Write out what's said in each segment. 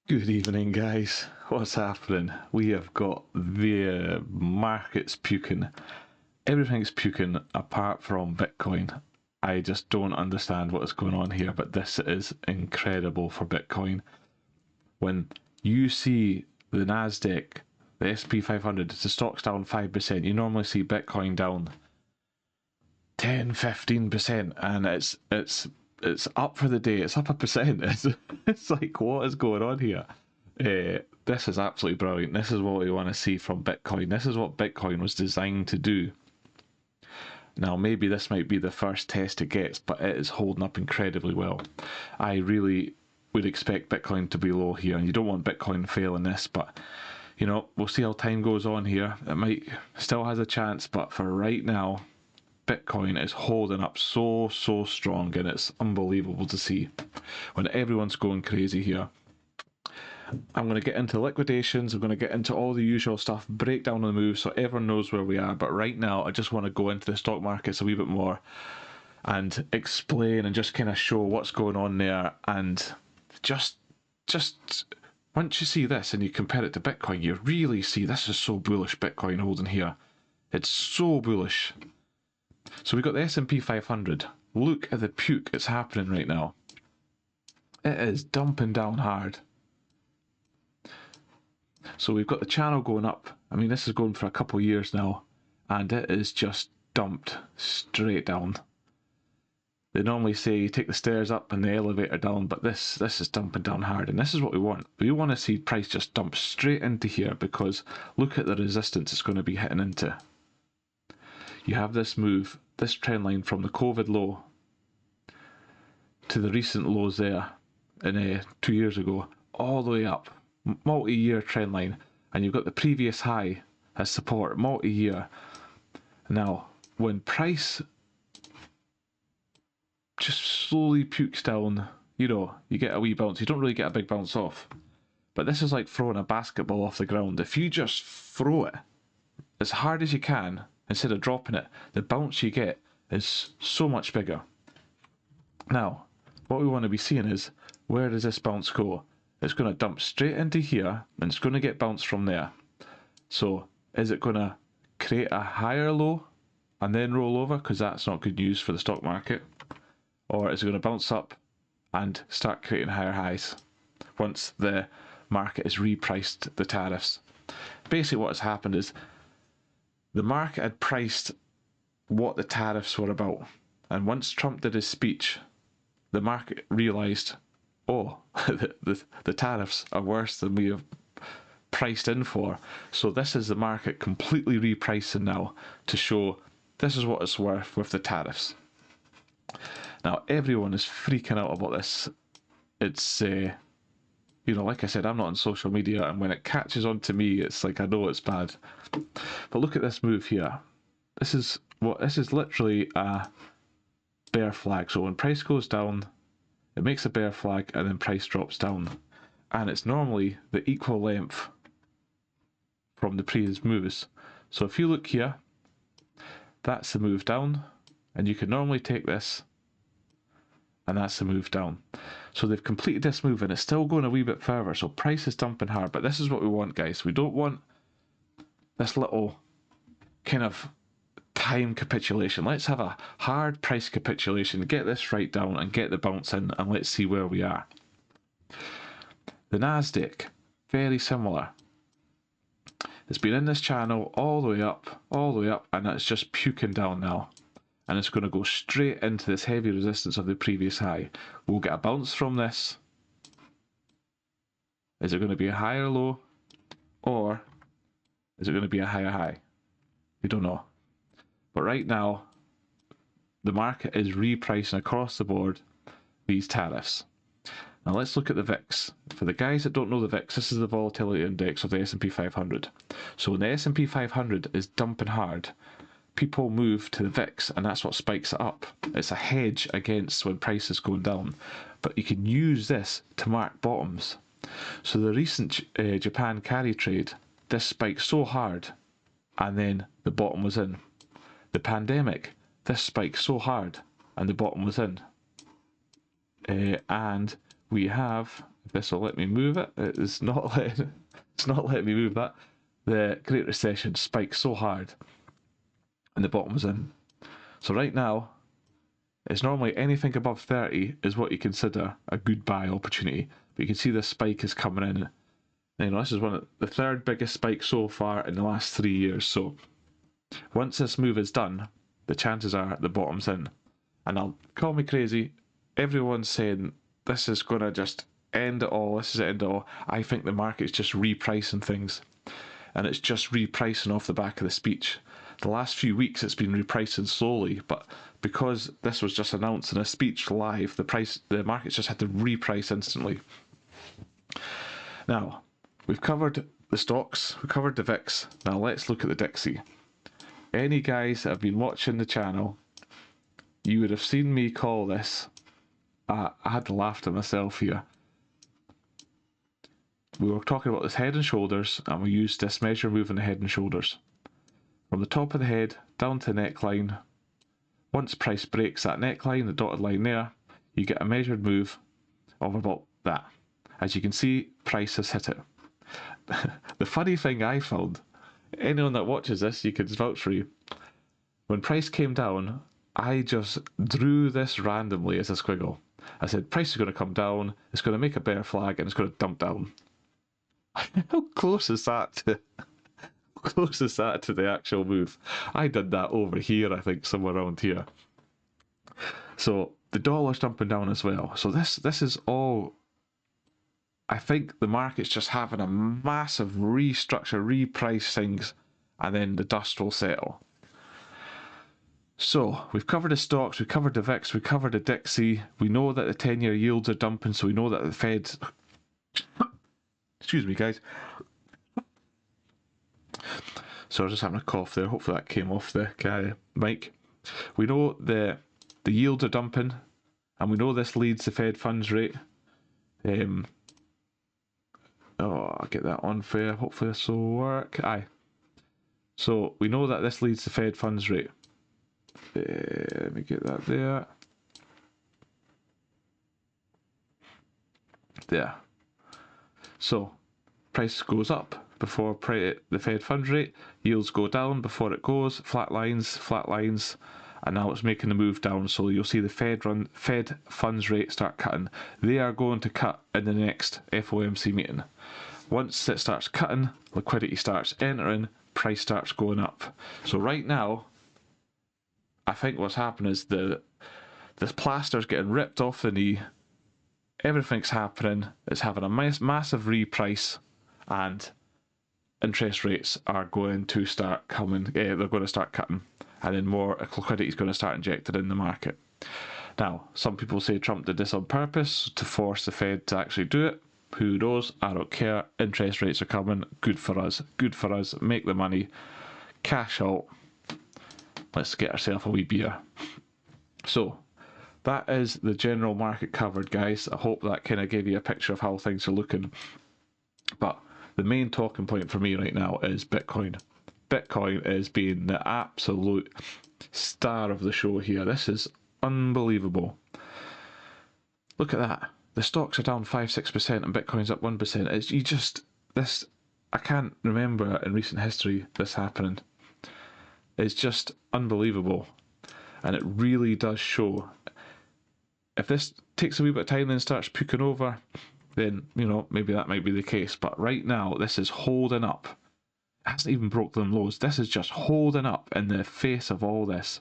Good evening, guys. What's happening? We have got the markets puking. Everything's puking apart from Bitcoin. I just don't understand what is going on here, but this is incredible for Bitcoin. When you see the Nasdaq, the SP 500, the stock's down 5%, you normally see Bitcoin down 10-15%, and it's up for the day. It's up 1%. It's like, what is going on here? This is absolutely brilliant. This is what we want to see from Bitcoin. This is what Bitcoin was designed to do. Now, maybe this might be the first test it gets, but it is holding up incredibly well. I really would expect Bitcoin to be low here, and you don't want Bitcoin failing this, but you know, we'll see how time goes on here. It might still has a chance, but for right now, Bitcoin is holding up so strong, and it's unbelievable to see when everyone's going crazy here. I'm going to get into liquidations, I'm going to get into all the usual stuff, break down the moves so everyone knows where we are, but right now I just want to go into the stock markets a wee bit more and explain and just kind of show what's going on there, and just once you see this and you compare it to Bitcoin, you really see this is so bullish. Bitcoin holding here, it's so bullish. So we've got the S&P 500. Look at the puke that's happening right now. It is dumping down hard. So we've got the channel going up. I mean, this is going for a couple of years now, and it is just dumped straight down. They normally say you take the stairs up and the elevator down, but this is dumping down hard, and this is what we want. We want to see price just dump straight into here, because look at the resistance it's going to be hitting into. You have this move, this trend line from the COVID low to the recent lows there in 2 years ago, all the way up, multi-year trend line, and you've got the previous high as support, multi-year. Now, when price just slowly pukes down, you know, you get a wee bounce. You don't really get a big bounce off, but this is like throwing a basketball off the ground. If you just throw it as hard as you can instead of dropping it, the bounce you get is so much bigger. Now, what we want to be seeing is, where does this bounce go? It's going to dump straight into here, and it's going to get bounced from there. So, is it going to create a higher low and then roll over? Because that's not good news for the stock market. Or is it going to bounce up and start creating higher highs once the market has repriced the tariffs? Basically what has happened is the market had priced what the tariffs were about, and once Trump did his speech, the market realised, oh, the tariffs are worse than we have priced in for. So this is the market completely repricing now to show this is what it's worth with the tariffs. Now everyone is freaking out about this. It's you know, like I said, I'm not on social media, and when it catches on to me, it's like I know it's bad. But look at this move here. This is literally a bear flag. So when price goes down, it makes a bear flag, and then price drops down, and it's normally the equal length from the previous moves. So if you look here, that's the move down, and you can normally take this, and that's the move down. So they've completed this move, and it's still going a wee bit further, so price is dumping hard. But this is what we want, guys. We don't want this little kind of time capitulation. Let's have a hard price capitulation, get this right down and get the bounce in, and let's see where we are. The Nasdaq, very similar. It's been in this channel all the way up, and it's just puking down now. And it's going to go straight into this heavy resistance of the previous high. We'll get a bounce from this. Is it going to be a higher low, or is it going to be a higher high? We don't know. But right now, the market is repricing across the board these tariffs. Now let's look at the VIX. For the guys that don't know the VIX, this is the volatility index of the S&P 500. So when the S&P 500 is dumping hard, people move to the VIX, and that's what spikes it up. It's a hedge against when price is going down. But you can use this to mark bottoms. So the recent Japan carry trade, this spiked so hard, and then the bottom was in. The pandemic, this spiked so hard, and the bottom was in. And we have If this will let me move it, it is not letting. It's not letting me move that. The Great Recession spiked so hard, and the bottom was in. So right now, it's normally anything above 30 is what you consider a good buy opportunity. But you can see this spike is coming in. And, this is one of the third biggest spike so far in the last 3 years. So once this move is done, the chances are the bottom's in. And I'll call me crazy. Everyone's saying this is going to just end it all. This is the end of it all. I think the market's just repricing things. And it's just repricing off the back of the speech. The last few weeks it's been repricing slowly, but because this was just announced in a speech live, the market's just had to reprice instantly. Now, we've covered the stocks, we've covered the VIX. Now let's look at the Dixie. Any guys that have been watching the channel, you would have seen me call this. I had to laugh to myself here. We were talking about this head and shoulders, and we used this measure move in the head and shoulders. From the top of the head down to the neckline, once price breaks that neckline, the dotted line there, you get a measured move of about that. As you can see, price has hit it. The funny thing I found, anyone that watches this, you can vouch for you. When price came down, I just drew this randomly as a squiggle. I said, price is going to come down, it's going to make a bear flag, and it's going to dump down. How close is that to... close is that to the actual move? I did that over here, I think, somewhere around here. So the dollar's dumping down as well. So this is all. I think the market's just having a massive restructure, reprice things, and then the dust will settle. So we've covered the stocks, we've covered the VIX, we've covered the Dixie. We know that the 10-year yields are dumping, so we know that the Fed. Excuse me, guys. So I was just having a cough there. Hopefully that came off the mic. We know the yields are dumping, and we know this leads the Fed funds rate. I'll get that on for you. Hopefully this will work. Aye. So we know that this leads the Fed funds rate. Let me get that there. There. So price goes up before the Fed funds rate, yields go down before it goes, flat lines, and now it's making the move down. So you'll see the Fed funds rate start cutting. They are going to cut in the next FOMC meeting. Once it starts cutting, liquidity starts entering, price starts going up. So right now, I think what's happening is this plaster's getting ripped off the knee. Everything's happening. It's having a massive reprice, and interest rates are going to start coming. They're going to start cutting, and then more liquidity is going to start injected in the market. Now, some people say Trump did this on purpose to force the Fed to actually do it. Who knows? I don't care. Interest rates are coming. Good for us. Good for us. Make the money. Cash out. Let's get ourselves a wee beer. So, that is the general market covered, guys. I hope that kind of gave you a picture of how things are looking. But the main talking point for me right now is Bitcoin. Bitcoin is being the absolute star of the show here. This is unbelievable. Look at that. The stocks are down 5-6% and Bitcoin's up 1%. I can't remember in recent history this happening. It's just unbelievable. And it really does show. If this takes a wee bit of time and then starts puking over, then, maybe that might be the case. But right now, this is holding up. It hasn't even broke them lows. This is just holding up in the face of all this.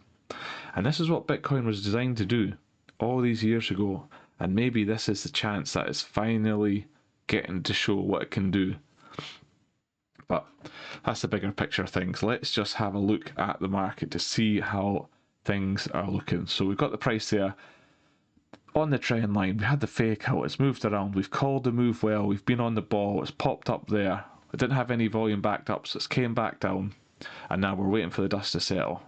And this is what Bitcoin was designed to do all these years ago. And maybe this is the chance that it's finally getting to show what it can do. But that's the bigger picture of things. Let's just have a look at the market to see how things are looking. So we've got the price there on the trend line. We had the fake out. It's moved around. We've called the move well. We've been on the ball. It's popped up there. It didn't have any volume backed up, so it's came back down. And now we're waiting for the dust to settle.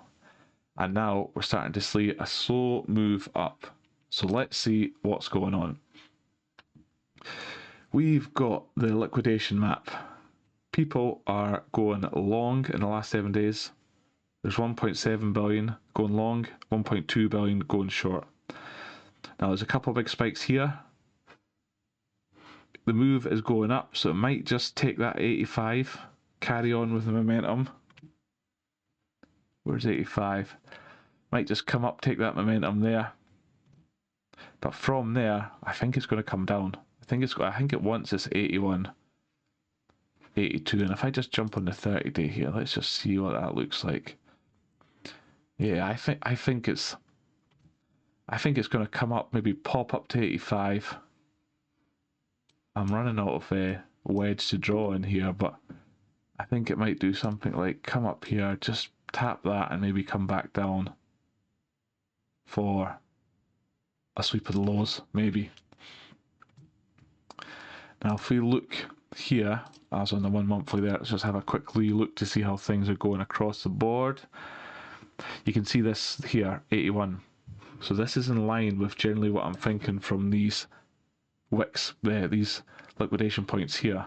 And now we're starting to see a slow move up. So let's see what's going on. We've got the liquidation map. People are going long in the last 7 days. There's 1.7 billion going long, 1.2 billion going short. Now there's a couple of big spikes here. the move is going up, so it might just take that 85, carry on with the momentum. Where's 85? Might just come up, take that momentum there. But from there, I think it's going to come down. I think it wants this 81, 82, and if I just jump on the 30-day here, let's just see what that looks like. Yeah, I think it's going to come up, maybe pop up to 85. I'm running out of wedge to draw in here, but I think it might do something like come up here, just tap that, and maybe come back down for a sweep of the lows, maybe. Now, if we look here, as on the 1 monthly there, let's just have a quick look to see how things are going across the board. You can see this here, 81. So this is in line with generally what I'm thinking from these wicks there, these liquidation points here.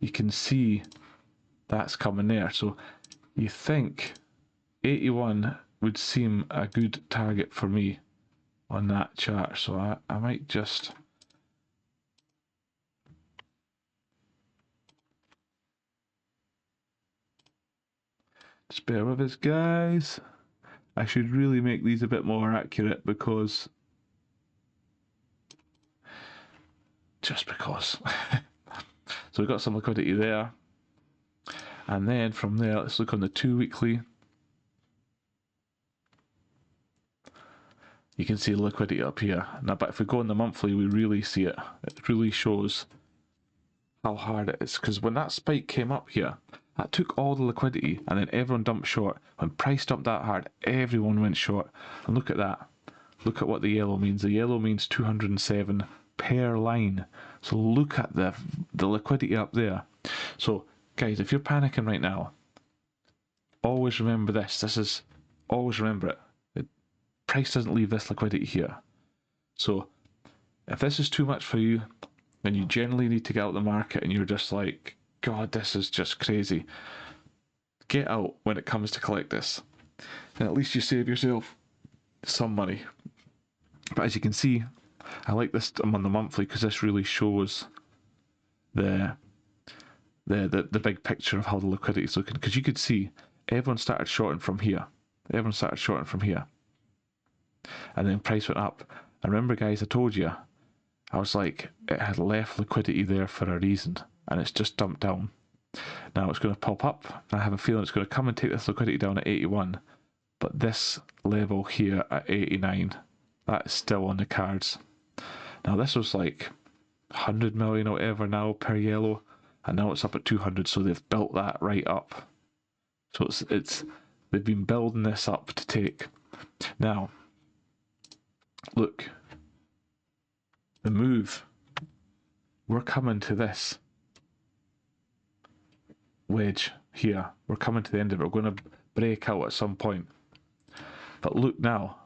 You can see that's coming there. So you think 81 would seem a good target for me on that chart. So I might just bear with us, guys. I should really make these a bit more accurate because just because. So we've got some liquidity there. And then from there, let's look on the 2 weekly. You can see liquidity up here. Now, but if we go on the monthly, we really see it. It really shows how hard it is. Because when that spike came up here, that took all the liquidity and then everyone dumped short. When price dumped that hard, everyone went short. And look at that. Look at what the yellow means. The yellow means 207 per line. So look at the liquidity up there. So guys, if you're panicking right now, always remember this. Always remember it. Price doesn't leave this liquidity here. So if this is too much for you, then you generally need to get out of the market and you're just like, God, this is just crazy. Get out when it comes to collect this. And at least you save yourself some money. But as you can see, I like this on the monthly because this really shows the big picture of how the liquidity is looking. Because you could see everyone started shorting from here. And then price went up. And remember, guys, I told you, I was like, it had left liquidity there for a reason. And it's just dumped down. Now it's going to pop up. I have a feeling it's going to come and take this liquidity down at 81. But this level here at 89, that is still on the cards. Now this was like 100 million or whatever now per yellow. And now it's up at 200, so they've built that right up. So they've been building this up to take. Now, look, the move, we're coming to this wedge here. We're coming to the end of it. We're going to break out at some point. But look now,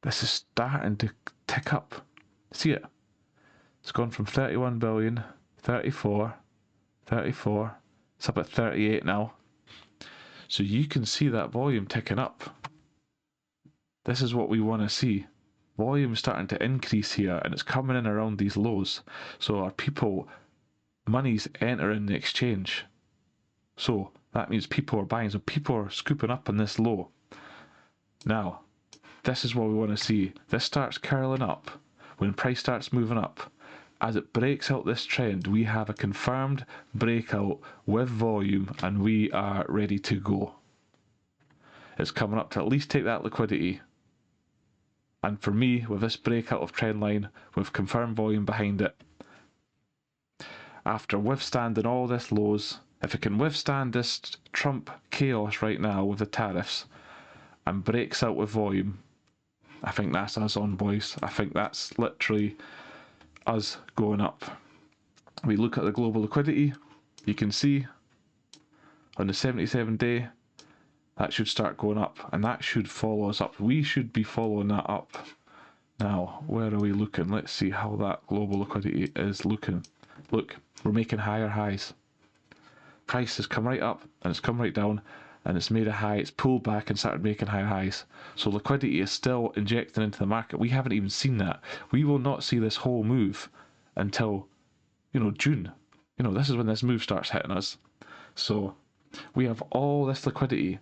this is starting to tick up. See it? It's gone from 31 billion, 34, 34, it's up at 38 now. So you can see that volume ticking up. This is what we want to see. Volume starting to increase here and it's coming in around these lows. So our people, money's entering the exchange. So that means people are buying. So people are scooping up on this low. Now, this is what we want to see. This starts curling up. When price starts moving up, as it breaks out this trend, we have a confirmed breakout with volume and we are ready to go. It's coming up to at least take that liquidity. And for me, with this breakout of trend line, with confirmed volume behind it, after withstanding all this lows, if it can withstand this Trump chaos right now with the tariffs and breaks out with volume, I think that's us on, boys. I think that's literally us going up. We look at the global liquidity, you can see on the 77-day, that should start going up, and that should follow us up. We should be following that up. Now, where are we looking? Let's see how that global liquidity is looking. Look, we're making higher highs. Price has come right up, and it's come right down, and it's made a high, it's pulled back and started making higher highs. So liquidity is still injecting into the market. We haven't even seen that. We will not see this whole move until June. This is when this move starts hitting us. So we have all this liquidity.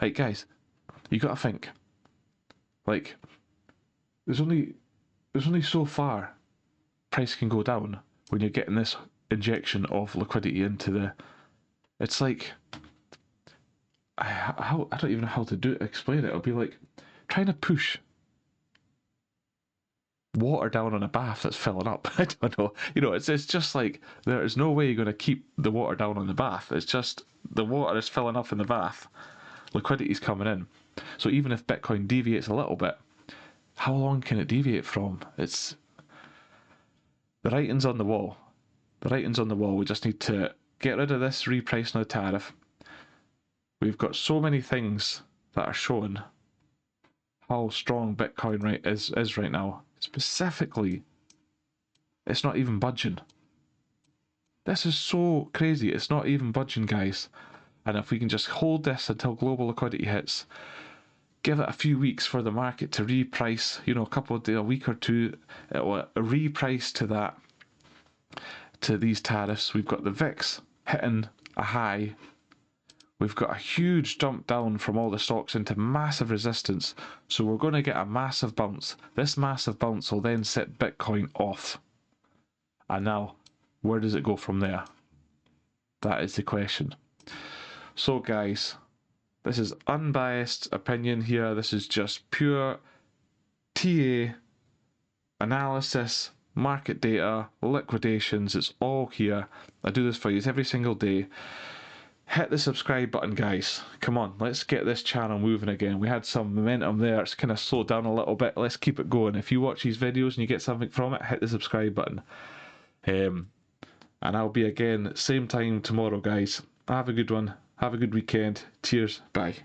Like, guys, you got to think. Like, there's only so far price can go down when you're getting this injection of liquidity into the. It's like, I don't even know how to explain it. It'll be like trying to push water down on a bath that's filling up. I don't know. It's just like there is no way you're going to keep the water down on the bath. It's just the water is filling up in the bath. Liquidity's coming in. So even if Bitcoin deviates a little bit, how long can it deviate from? It's the writing's on the wall. The writing's on the wall. We just need to get rid of this repricing of the tariff. We've got so many things that are showing how strong Bitcoin is right now. Specifically, it's not even budging. This is so crazy. It's not even budging, guys. And if we can just hold this until global liquidity hits, give it a few weeks for the market to reprice, a week or two, it will reprice to these tariffs. We've got the VIX hitting a high. We've got a huge jump down from all the stocks into massive resistance. So we're going to get a massive bounce. This massive bounce will then set Bitcoin off. And now, where does it go from there? That is the question. So guys, this is unbiased opinion here. This is just pure TA analysis, market data, liquidations. It's all here. I do this for you every single day. Hit the subscribe button, guys. Come on, let's get this channel moving again. We had some momentum there. It's kind of slowed down a little bit. Let's keep it going. If you watch these videos and you get something from it, hit the subscribe button. And I'll be again same time tomorrow, guys. Have a good one. Have a good weekend. Cheers. Bye.